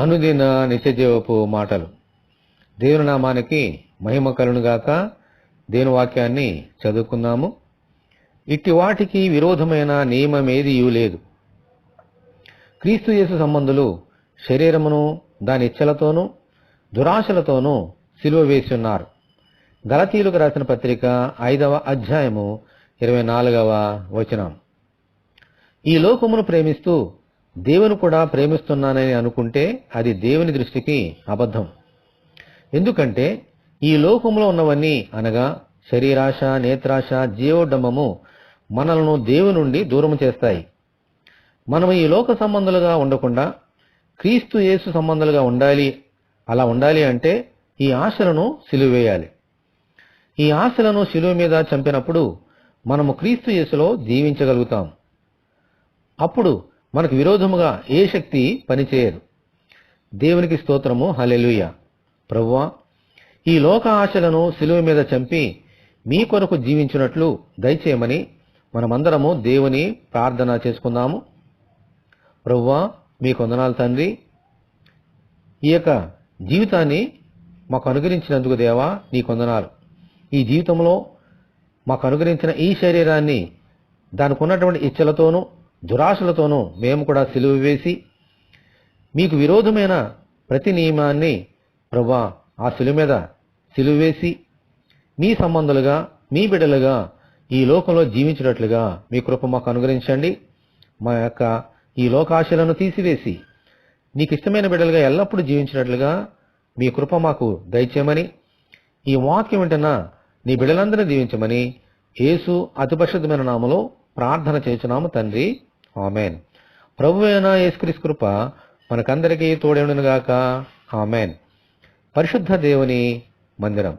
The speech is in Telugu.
అనుదిన నిత్యజీవపు మాటలు. దేవుని నామానికి మహిమ కలుగునుగాక. దేవుని వాక్యాన్ని చదువుకుందాము. ఇట్టి వాటికి విరోధమైన నియమమేదియూ లేదు. క్రీస్తు యేసు సంబంధులు శరీరమును దాని ఇచ్చలతోనూ దురాశలతోనూ సిలువ వేసి ఉన్నారు. గలతీయులకు రాసిన పత్రిక 5వ అధ్యాయము 24వ వచనం. ఈ లోకమును ప్రేమిస్తూ దేవుని కూడా ప్రేమిస్తున్నానని అనుకుంటే అది దేవుని దృష్టికి అబద్ధం. ఎందుకంటే ఈ లోకంలో ఉన్నవన్నీ అనగా శరీరాశ, నేత్రాశ, జీవోడ్డమము మనలను దేవుని నుండి దూరం చేస్తాయి. మనము ఈ లోక సంబంధులుగా ఉండకుండా క్రీస్తు యేసు సంబంధులుగా ఉండాలి. అలా ఉండాలి అంటే ఈ ఆశలను సిలువేయాలి. ఈ ఆశలను శిలువ మీద చంపినప్పుడు మనము క్రీస్తు యేసులో జీవించగలుగుతాం. అప్పుడు మనకు విరోధముగా ఏ శక్తి పనిచేయదు. దేవునికి స్తోత్రము. హల్లెలూయా. ప్రభువా, ఈ లోక ఆశలను శిలువ మీద చంపి మీ కొరకు జీవించినట్లు దయచేయమని మనమందరము దేవుని ప్రార్థన చేసుకుందాము. ప్రభువా, మీకు వందనాలు తండ్రి. ఈ యొక్క జీవితాన్ని మాకు అనుగ్రహించినందుకు దేవా నీకు వందనాలు. ఈ జీవితంలో మాకు అనుగ్రహించిన ఈ శరీరాన్ని దానికి ఉన్నటువంటి ఇచ్చలతోనూ దురాశలతోనూ మేము కూడా సిలువ వేసి మీకు విరోధమైన ప్రతి నియమాన్ని ప్రభువా ఆ సిలువ మీద సిలువ వేసి మీ సంబంధులుగా మీ బిడ్డలుగా ఈ లోకంలో జీవించినట్లుగా మీ కృప మాకు అనుగ్రహించండి. మా యొక్క ఈ లోకాశలను తీసివేసి నీకు ఇష్టమైన బిడ్డలుగా ఎల్లప్పుడూ జీవించినట్లుగా మీ కృప మాకు దయచేయమని, ఈ వాక్యం వెంటనే నీ బిడ్డలందరినీ దీవించమని యేసు అతి పరిశుద్ధమైన నామములో ప్రార్థన చేస్తున్నాము తండ్రి. ఆమెన్. ప్రభువైన యేసుక్రీస్తు కృప మనకందరికీ తోడేయునుగాక. ఆమెన్. పరిశుద్ధ దేవుని మందిరం.